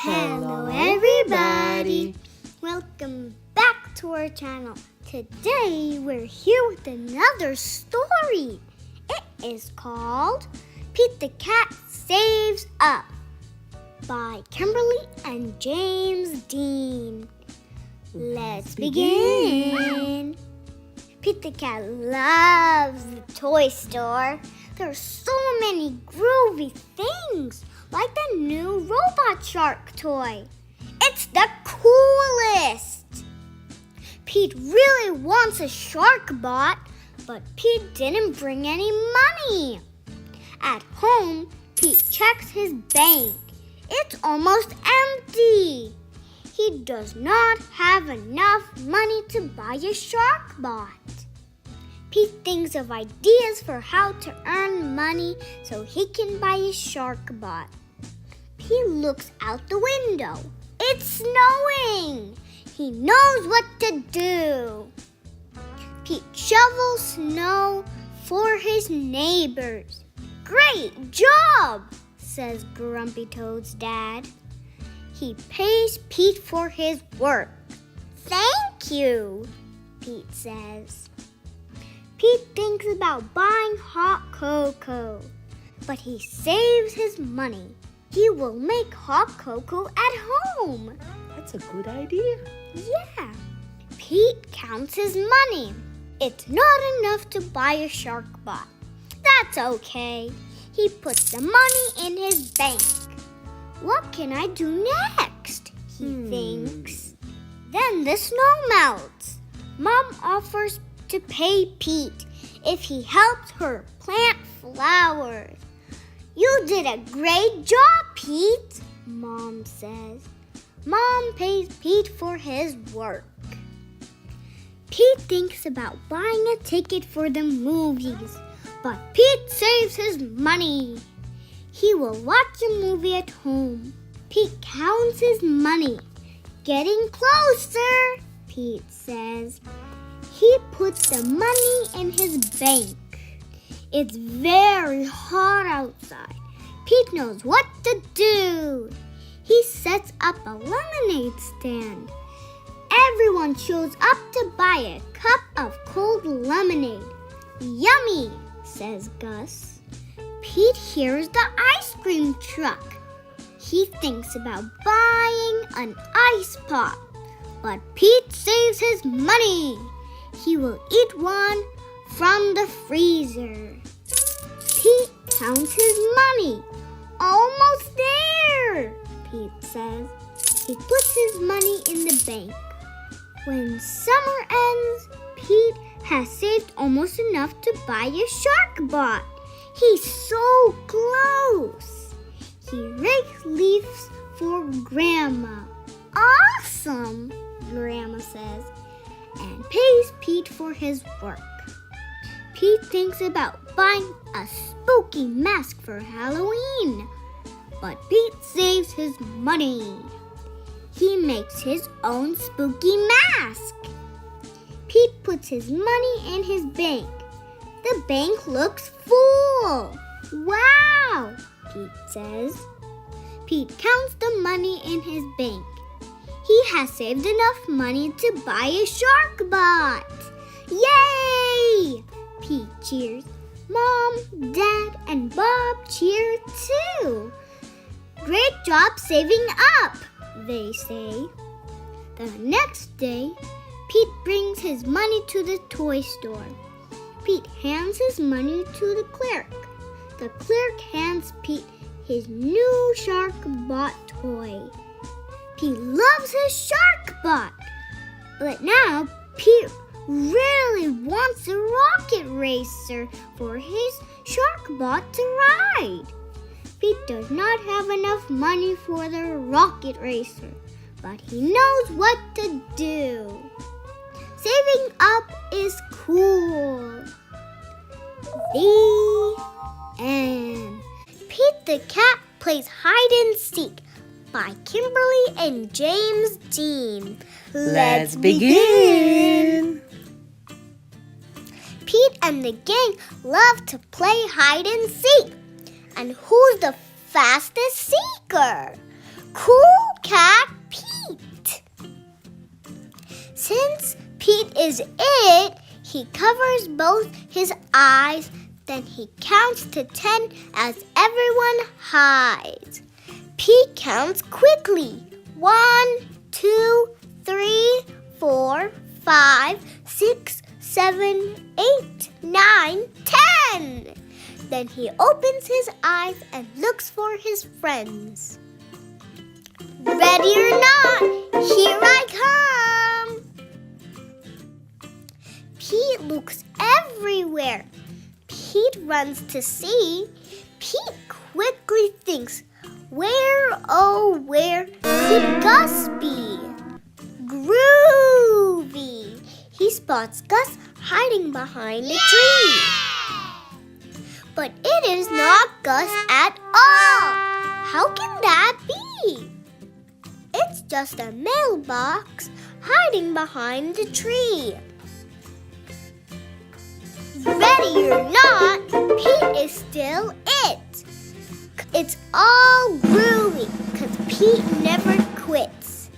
Hello everybody! Welcome back to our channel. Today we're here with another story. It is called Pete the Cat Saves Up by Kimberly and James Dean. Let's begin. Pete the Cat loves the toy store. There are so many groovy things, like the new robot shark toy. It's the coolest! Pete really wants a shark bot, but Pete didn't bring any money. At home, Pete checks his bank. It's almost empty. He does not have enough money to buy a shark bot. Pete thinks of ideas for how to earn money so he can buy a shark bot. He looks out the window. It's snowing. He knows what to do. Pete shovels snow for his neighbors. Great job, says Grumpy Toad's dad. He pays Pete for his work. Thank you, Pete says. Pete thinks about buying hot cocoa, but he saves his money. He will make hot cocoa at home. That's a good idea. Yeah. Pete counts his money. It's not enough to buy a shark bot. That's okay. He puts the money in his bank. What can I do next? He thinks. Then the snow melts. Mom offers to pay Pete if he helps her plant flowers. You did a great job, Pete, Mom says. Mom pays Pete for his work. Pete thinks about buying a ticket for the movies, but Pete saves his money. He will watch a movie at home. Pete counts his money. Getting closer, Pete says. He puts the money in his bank. It's very hot outside. Pete knows what to do. He sets up a lemonade stand. Everyone shows up to buy a cup of cold lemonade. Yummy, says Gus. Pete hears the ice cream truck. He thinks about buying an ice pop, but Pete saves his money. He will eat one from the freezer. Pete counts his money. Almost there, Pete says. He puts his money in the bank. When summer ends, Pete has saved almost enough to buy a shark bot. He's so close. He rakes leaves for Grandma. Awesome, Grandma says, and pays Pete for his work. Pete thinks about buying a spooky mask for Halloween, but Pete saves his money. He makes his own spooky mask. Pete puts his money in his bank. The bank looks full. Wow, Pete says. Pete counts the money in his bank. He has saved enough money to buy a shark bot. Yay! Pete cheers. Mom, Dad, and Bob cheer too. Great job saving up, they say. The next day, Pete brings his money to the toy store. Pete hands his money to the clerk. The clerk hands Pete his new shark bot toy. Pete loves his shark bot, but now Pete really wants a rocket racer for his shark bot to ride. Pete does not have enough money for the rocket racer, but he knows what to do. Saving up is cool. The end. Pete the Cat Plays Hide and Seek by Kimberly and James Dean. Let's begin. Pete and the gang love to play hide and seek. And who's the fastest seeker? Cool Cat Pete. Since Pete is it, he covers both his eyes. Then he counts to 10 as everyone hides. Pete counts quickly. 1, 2, 3, 4, 5, 6, 7, 8, 9, 10. Then he opens his eyes and looks for his friends. Ready or not, here I come. Pete looks everywhere. Pete runs to see. Pete quickly thinks, where, oh, where could Gus be? Groovy! He spots Gus hiding behind a tree. But it is not Gus at all. How can that be? It's just a mailbox hiding behind the tree. Ready or not, Pete is still it. It's all groovy because Pete never quits.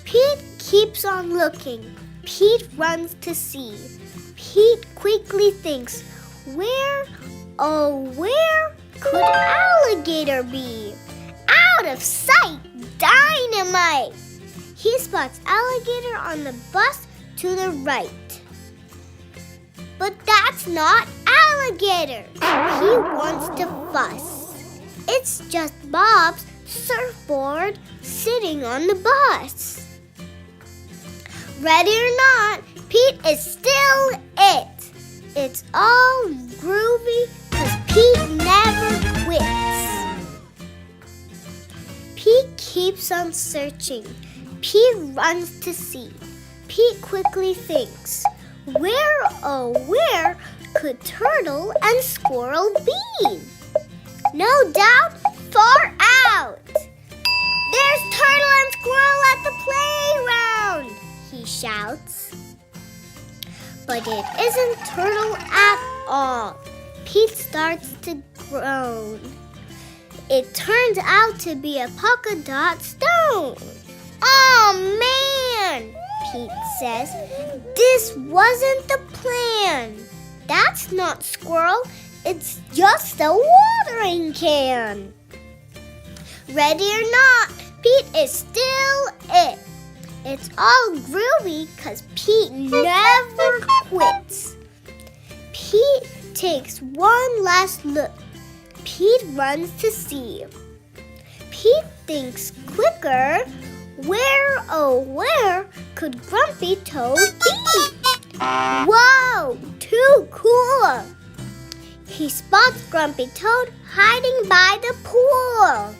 Pete keeps on looking. Pete runs to see. Pete quickly thinks, where, oh, where could alligator be? Out of sight, dynamite! He spots alligator on the bus to the right. But that's not alligator. He wants to fuss. It's just Bob's surfboard sitting on the bus. Ready or not, Pete is still it. It's all groovy because Pete never quits. Pete keeps on searching. Pete runs to see. Pete quickly thinks, where, oh, where could turtle and squirrel be? No doubt, far out. There's turtle and squirrel at the playground, he shouts. But it isn't turtle at all. Pete starts to groan. It turns out to be a polka dot stone. Oh man, Pete says, this wasn't the plan. That's not squirrel, it's just a watering can. Ready or not, Pete is still it. It's all groovy because Pete never quits. Pete takes one last look. Pete runs to see. Pete thinks quicker. Where, oh, where could Grumpy Toad be? Whoa, too cool! He spots Grumpy Toad hiding by the pool.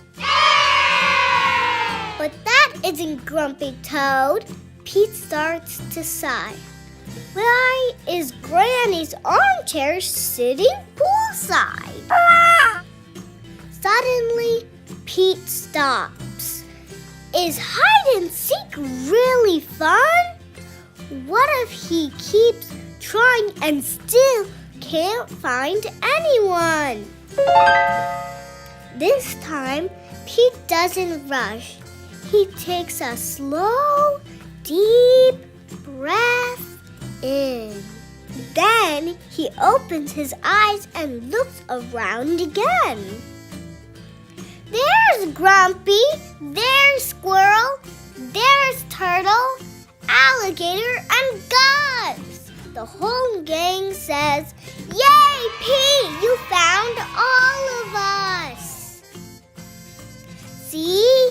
But that isn't Grumpy Toad. Pete starts to sigh. Why is Granny's armchair sitting poolside? Suddenly, Pete stops. Is hide and seek really fun? What if he keeps trying and still can't find anyone? This time, Pete doesn't rush. He takes a slow, deep breath in. Then he opens his eyes and looks around again. There's Grumpy, there's Squirrel, there's Turtle, Alligator, and Gus. The whole gang says, "Yay, Pete, you found all of us." See,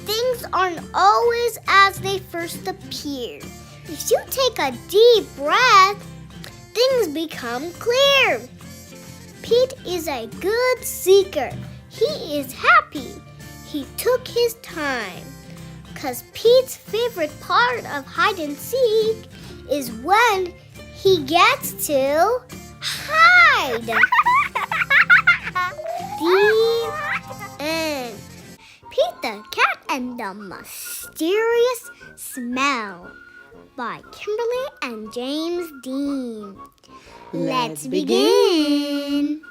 things aren't always as they first appear. If you take a deep breath, things become clear. Pete is a good seeker. He is happy. He took his time. 'Cause Pete's favorite part of hide and seek is when he gets to hide. The end. Pete the Cat and the Mysterious Smell by Kimberly and James Dean. Let's begin.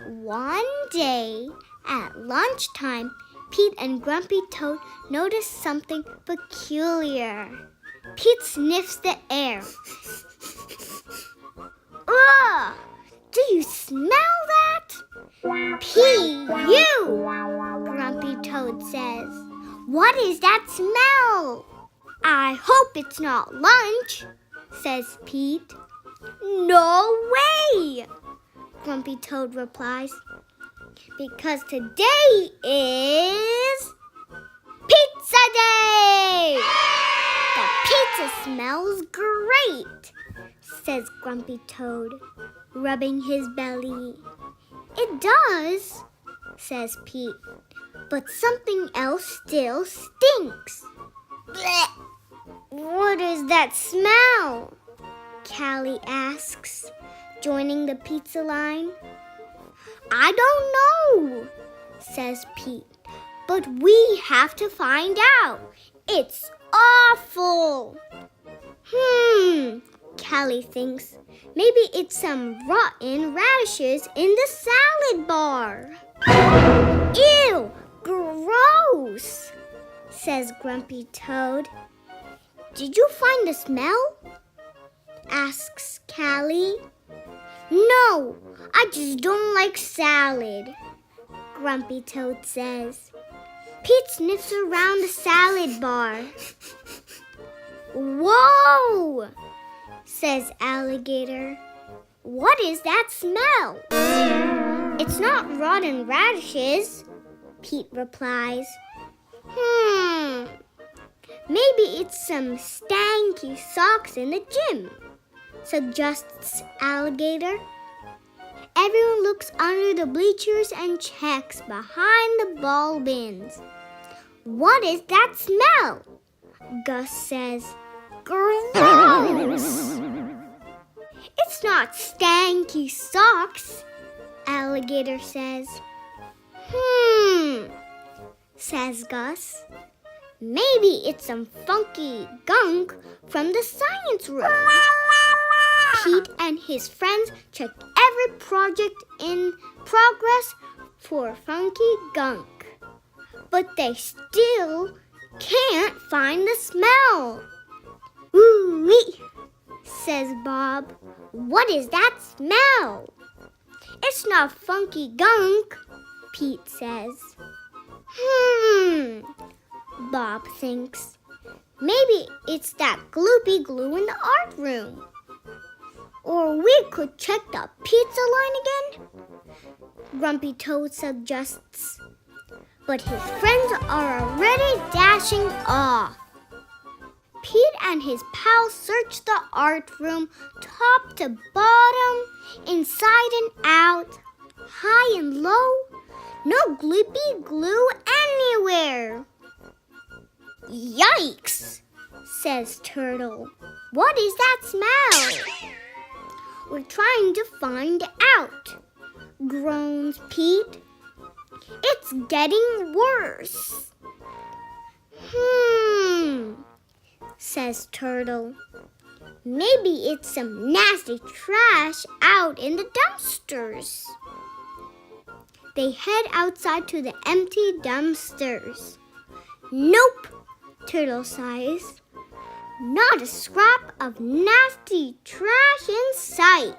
One day, At lunchtime, Pete and Grumpy Toad notice something peculiar. Pete sniffs the air. Ugh! Do you smell that? Pete, you! Grumpy Toad says. What is that smell? I hope it's not lunch, says Pete. No way! Grumpy Toad replies. Because today is Pizza Day! The pizza smells great, says Grumpy Toad, rubbing his belly. It does, says Pete, but something else still stinks. Blech! What is that smell? Callie asks, joining the pizza line. I don't know, says Pete, but we have to find out. It's awful. Callie thinks. Maybe it's some rotten radishes in the salad bar. Ew, gross, says Grumpy Toad. Did you find the smell? Asks Callie. No, I just don't like salad, Grumpy Toad says. Pete sniffs around the salad bar. Whoa, says Alligator. What is that smell? It's not rotten radishes, Pete replies. Maybe it's some stanky socks in the gym, suggests Alligator. Everyone looks under the bleachers and checks behind the ball bins. What is that smell? Gus says. Gross! It's not stanky socks, Alligator says. Says Gus. Maybe it's some funky gunk from the science room. Pete and his friends check every project in progress for funky gunk, but they still can't find the smell. Ooh-wee, says Bob. What is that smell? It's not funky gunk, Pete says. Bob thinks. Maybe it's that gloopy glue in the art room. Or we could check the pizza line again, Grumpy Toad suggests. But his friends are already dashing off. Pete and his pals search the art room top to bottom, inside and out, high and low. No gloopy glue anywhere. Yikes, says Turtle. What is that smell? We're trying to find out, groans Pete. It's getting worse. Says Turtle. Maybe it's some nasty trash out in the dumpsters. They head outside to the empty dumpsters. Nope, Turtle sighs. Not a scrap of nasty trash in sight.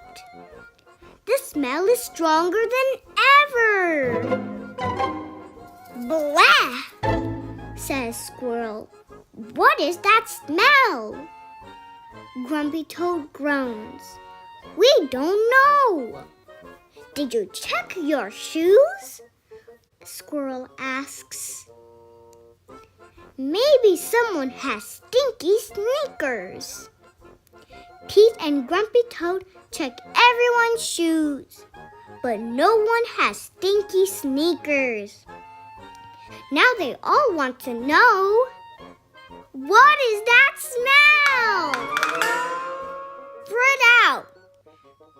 The smell is stronger than ever. Blah, says Squirrel. What is that smell? Grumpy Toad groans. We don't know. Did you check your shoes? Squirrel asks. Maybe someone has stinky sneakers. Pete and Grumpy Toad check everyone's shoes, but no one has stinky sneakers. Now they all want to know, what is that smell? Spread out,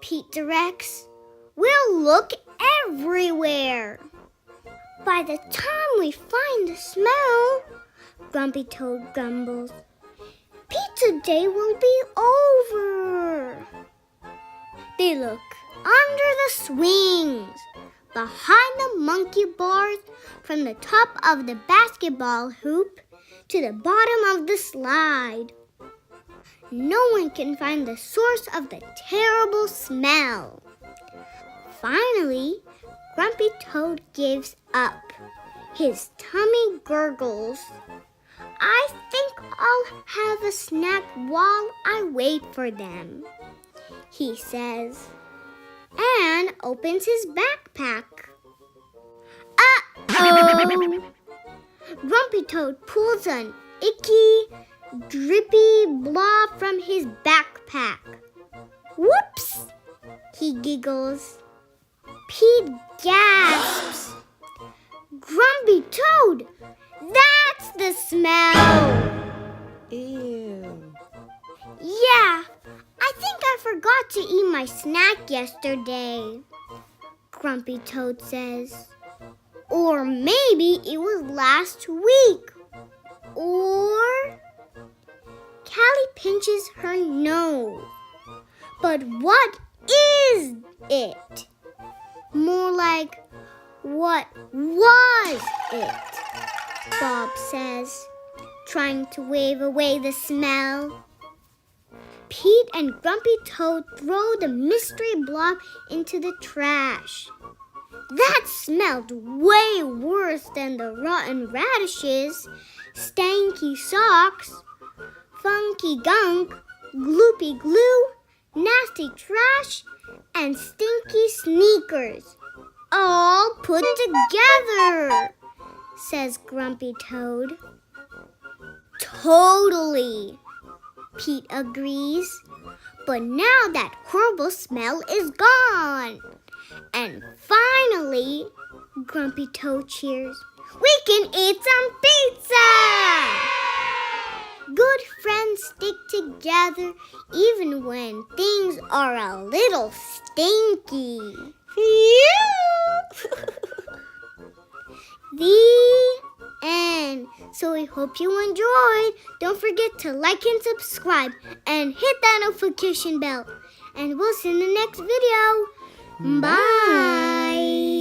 Pete directs. We'll look everywhere. By the time we find the smell, Grumpy Toad grumbles, Pizza Day will be over. They look under the swings, behind the monkey bars from the top of the basketball hoop to the bottom of the slide. No one can find the source of the terrible smell. Finally, Grumpy Toad gives up. His tummy gurgles. I think I'll have a snack while I wait for them, he says, and opens his backpack. Uh-oh! Grumpy Toad pulls an icky, drippy blob from his backpack. Whoops! He giggles. Pete gasps. Grumpy Toad! That's the smell! Ew. Yeah, I think I forgot to eat my snack yesterday, Grumpy Toad says. Or maybe it was last week. Or... Callie pinches her nose. But what is it? More like, what was it? Bob says, trying to wave away the smell. Pete and Grumpy Toad throw the mystery blob into the trash. That smelled way worse than the rotten radishes, stanky socks, funky gunk, gloopy glue, nasty trash, and stinky sneakers. All put together, says Grumpy Toad. Totally, Pete agrees. But now that horrible smell is gone. And finally, Grumpy Toad cheers, we can eat some pizza! Good friends stick together even when things are a little stinky. The end. So we hope you enjoyed. Don't forget to like and subscribe and hit that notification bell. And we'll see you in the next video. Bye.